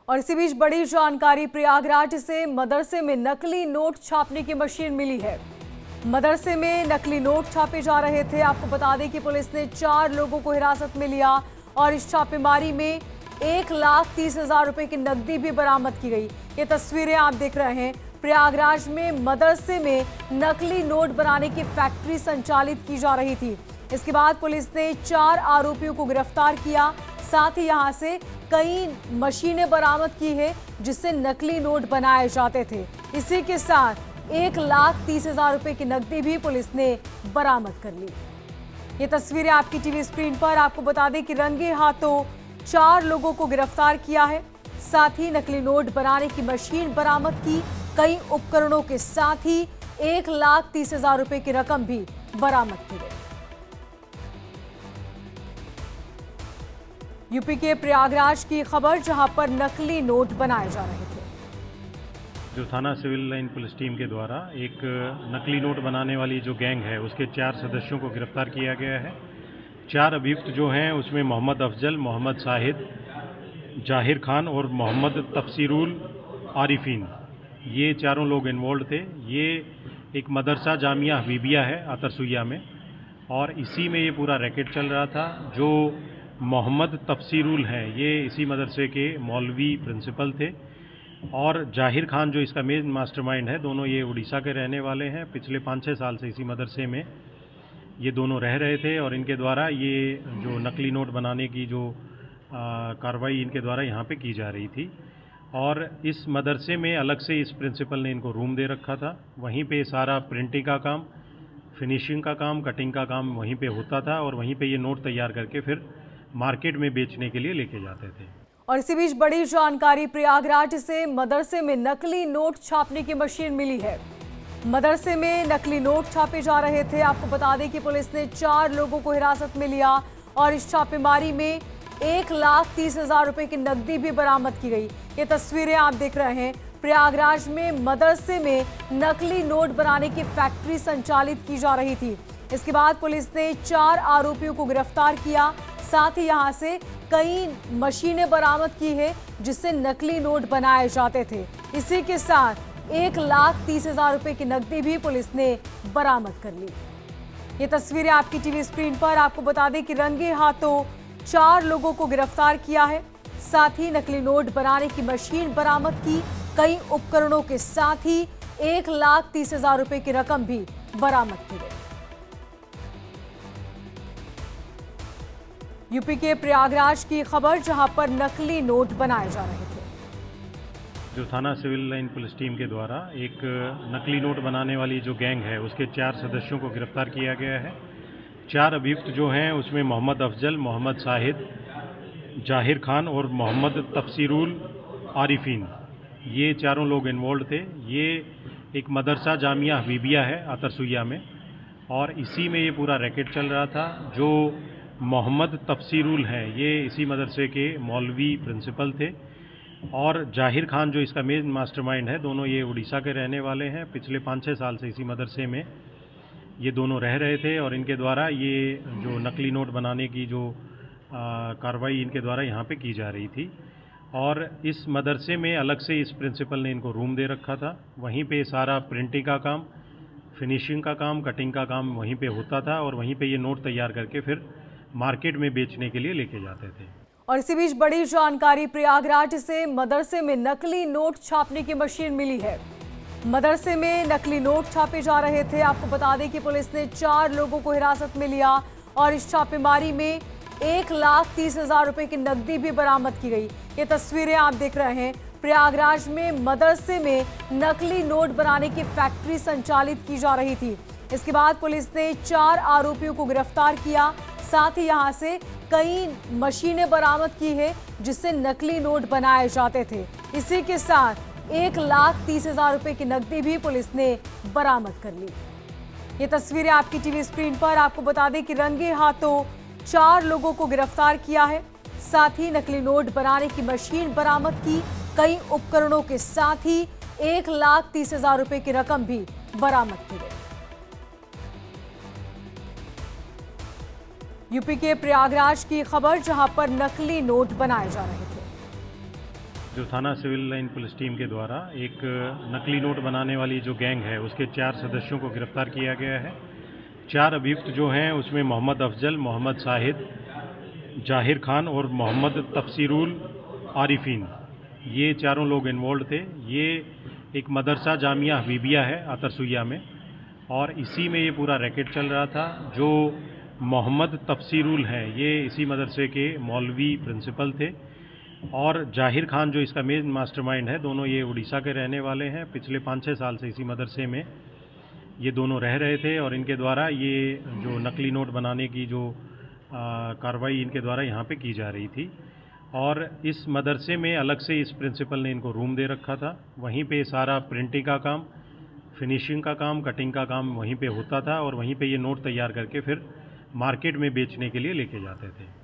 और इसी बीच बड़ी जानकारी, प्रयागराज से मदरसे में नकली नोट छापने की मशीन मिली है। मदरसे में नकली नोट छापे जा रहे थे। आपको बता दें कि पुलिस ने 4 लोगों को हिरासत में लिया और इस छापेमारी में 1,30,000 रुपए की नकदी भी बरामद की गई। ये तस्वीरें आप देख रहे हैं। प्रयागराज में मदरसे में नकली नोट बनाने की फैक्ट्री संचालित की जा रही थी। इसके बाद पुलिस ने 4 आरोपियों को गिरफ्तार किया। साथ ही यहां से कई मशीनें बरामद की है जिससे नकली नोट बनाए जाते थे। इसी के साथ 1,30,000 रुपए की नकदी भी पुलिस ने बरामद कर ली। ये तस्वीरें आपकी टीवी स्क्रीन पर। आपको बता दें कि रंगे हाथों 4 लोगों को गिरफ्तार किया है। साथ ही नकली नोट बनाने की मशीन बरामद की, कई उपकरणों के साथ ही 1,30,000 रुपए की रकम भी बरामद की गई। यूपी के प्रयागराज की खबर, जहां पर नकली नोट बनाए जा रहे थे। जो थाना सिविल लाइन पुलिस टीम के द्वारा एक नकली नोट बनाने वाली जो गैंग है उसके 4 सदस्यों को गिरफ्तार किया गया है। 4 अभियुक्त जो हैं उसमें मोहम्मद अफजल, मोहम्मद शाहिद, जाहिर खान और मोहम्मद तफसीरुल आरिफीन, ये चारों लोग इन्वॉल्व थे। ये एक मदरसा जामिया हबीबिया है आतरसुइया में, और इसी में ये पूरा रैकेट चल रहा था। जो मोहम्मद तफसीरुल हैं ये इसी मदरसे के मौलवी प्रिंसिपल थे, और जाहिर खान जो इसका मेन मास्टरमाइंड है, दोनों ये उड़ीसा के रहने वाले हैं। पिछले 5-6 साल से इसी मदरसे में ये दोनों रह रहे थे, और इनके द्वारा ये जो नकली नोट बनाने की जो कार्रवाई इनके द्वारा यहाँ पे की जा रही थी। और इस मदरसे में अलग से इस प्रिंसिपल ने इनको रूम दे रखा था। वहीं पे सारा प्रिंटिंग का काम, फिनिशिंग का काम, कटिंग का काम वहीं पे होता था, और वहीं पे ये नोट तैयार करके फिर मार्केट में बेचने के लिए लेके जाते थे। और इसी बीच बड़ी जानकारी, प्रयागराज से मदरसे में नकली नोट छापने की मशीन मिली है। मदरसे में नकली नोट छापे जा रहे थे। आपको बता दें कि पुलिस ने 4 लोगों को हिरासत में लिया और इस छापेमारी में 1,30,000 रुपए की नकदी भी बरामद की गई। ये तस्वीरें आप देख रहे हैं। प्रयागराज में मदरसे में नकली नोट बनाने की फैक्ट्री संचालित की जा रही थी। इसके बाद पुलिस ने 4 आरोपियों को गिरफ्तार किया। साथ ही यहां से कई मशीनें बरामद की है जिससे नकली नोट बनाए जाते थे। इसी के साथ 1,30,000 रुपए की नकदी भी पुलिस ने बरामद कर ली। ये तस्वीरें आपकी टीवी स्क्रीन पर। आपको बता दें कि रंगे हाथों 4 लोगों को गिरफ्तार किया है। साथ ही नकली नोट बनाने की मशीन बरामद की, कई उपकरणों के साथ ही 1,30,000 रुपए की रकम भी बरामद की गई। यूपी के प्रयागराज की खबर, जहां पर नकली नोट बनाए जा रहे थे। जो थाना सिविल लाइन पुलिस टीम के द्वारा एक नकली नोट बनाने वाली जो गैंग है उसके 4 सदस्यों को गिरफ्तार किया गया है। 4 अभियुक्त जो हैं उसमें मोहम्मद अफजल, मोहम्मद शाहिद, जाहिर खान और मोहम्मद तफसीरुल आरिफीन, ये चारों लोग इन्वॉल्व थे। ये एक मदरसा जामिया हबीबिया है आतरसुइया में, और इसी में ये पूरा रैकेट चल रहा था। जो मोहम्मद तफसीरुल हैं ये इसी मदरसे के मौलवी प्रिंसिपल थे, और जाहिर खान जो इसका मेन मास्टरमाइंड है, दोनों ये उड़ीसा के रहने वाले हैं। पिछले 5-6 साल से इसी मदरसे में ये दोनों रह रहे थे, और इनके द्वारा ये जो नकली नोट बनाने की जो कार्रवाई इनके द्वारा यहाँ पे की जा रही थी। और इस मदरसे में अलग से इस प्रिंसिपल ने इनको रूम दे रखा था। वहीं पे सारा प्रिंटिंग का काम, फिनिशिंग का काम, कटिंग का काम वहीं पे होता था, और वहीं पे ये नोट तैयार करके फिर मार्केट में बेचने के लिए लेके जाते थे। और इसी बीच बड़ी जानकारी, प्रयागराज से मदरसे में नकली नोट छापने की मशीन मिली है। मदरसे में नकली नोट छापे जा रहे थे। आपको बता दें कि पुलिस ने 4 लोगों को हिरासत में लिया और इस छापेमारी में 1,30,000 रुपए की नकदी भी बरामद की गई। ये तस्वीरें आप देख रहे हैं। प्रयागराज में मदरसे में नकली नोट बनाने की फैक्ट्री संचालित की जा रही थी। इसके बाद पुलिस ने 4 आरोपियों को गिरफ्तार किया। साथ ही यहां से कई मशीनें बरामद की है जिससे नकली नोट बनाए जाते थे। इसी के साथ 1,30,000 रुपए की नकदी भी पुलिस ने बरामद कर ली। ये तस्वीरें आपकी टीवी स्क्रीन पर। आपको बता दें कि रंगे हाथों 4 लोगों को गिरफ्तार किया है। साथ ही नकली नोट बनाने की मशीन बरामद की, कई उपकरणों के साथ ही 1,30,000 रुपए की रकम भी बरामद की गई। यूपी के प्रयागराज की खबर, जहां पर नकली नोट बनाए जा रहे थे। जो थाना सिविल लाइन पुलिस टीम के द्वारा एक नकली नोट बनाने वाली जो गैंग है उसके 4 सदस्यों को गिरफ्तार किया गया है। 4 अभियुक्त जो हैं उसमें मोहम्मद अफजल, मोहम्मद शाहिद, जाहिर खान और मोहम्मद तफसीरुल आरिफीन, ये चारों लोग इन्वॉल्व थे। ये एक मदरसा जामिया हबीबिया है आतरसुइया में, और इसी में ये पूरा रैकेट चल रहा था। जो मोहम्मद तफसीरुल हैं ये इसी मदरसे के मौलवी प्रिंसिपल थे, और जाहिर खान जो इसका मेन मास्टरमाइंड है, दोनों ये उड़ीसा के रहने वाले हैं। पिछले 5-6 साल से इसी मदरसे में ये दोनों रह रहे थे, और इनके द्वारा ये जो नकली नोट बनाने की जो कार्रवाई इनके द्वारा यहाँ पे की जा रही थी। और इस मदरसे में अलग से इस प्रिंसिपल ने इनको रूम दे रखा था। वहीं पे सारा प्रिंटिंग का काम, फिनिशिंग का काम, कटिंग का काम वहीं पे होता था, और वहीं पे ये नोट तैयार करके फिर मार्केट में बेचने के लिए लेके जाते थे।